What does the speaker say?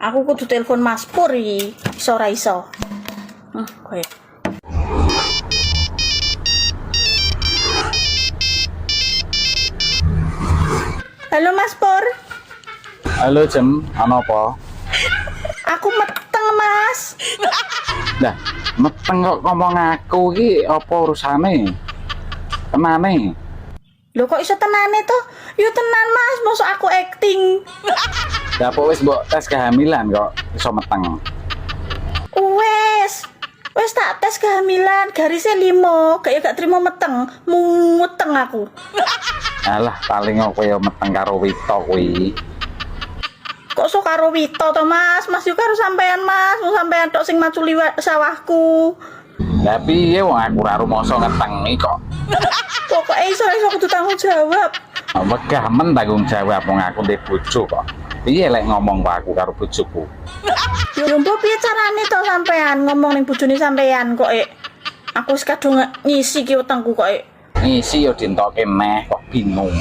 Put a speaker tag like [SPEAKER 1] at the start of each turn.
[SPEAKER 1] Aku kudu telepon Mas Pur iki. Iso ora iso. Kowe. Halo Mas Pur.
[SPEAKER 2] Halo Jem, ana apa?
[SPEAKER 1] Aku meteng Mas.
[SPEAKER 2] Lah, meteng kok ngomong aku iki apa urusane? Tenane.
[SPEAKER 1] Lho kok iso tenane to? Yo tenan Mas, mosok aku acting.
[SPEAKER 2] Lah apa wis mbok tes kehamilan kok iso meteng?
[SPEAKER 1] Wes tak tes kehamilan, garisnya 5, kayak gak terima meteng, muteng aku.
[SPEAKER 2] Alah, paling kok koyo meteng karo Wito kuwi.
[SPEAKER 1] Kok sok karo Wito to Mas? Mas yo karo sampean Mas, mau sampean tok sing maculi sawahku.
[SPEAKER 2] Lah piye wong aku ora rumoso ngetengi kok.
[SPEAKER 1] Pokoke iso kudu tanggung jawab.
[SPEAKER 2] Wegah men tanggung jawab wong aku ndek bojo kok. Piye lek ngomong kok aku karo bojoku?
[SPEAKER 1] Yo mbok piye carane to sampean ngomong ning bojone sampean kok aku wis kadung ngisi ki wetengku kok.
[SPEAKER 2] Ngisi yo dientoke meh kok bingung.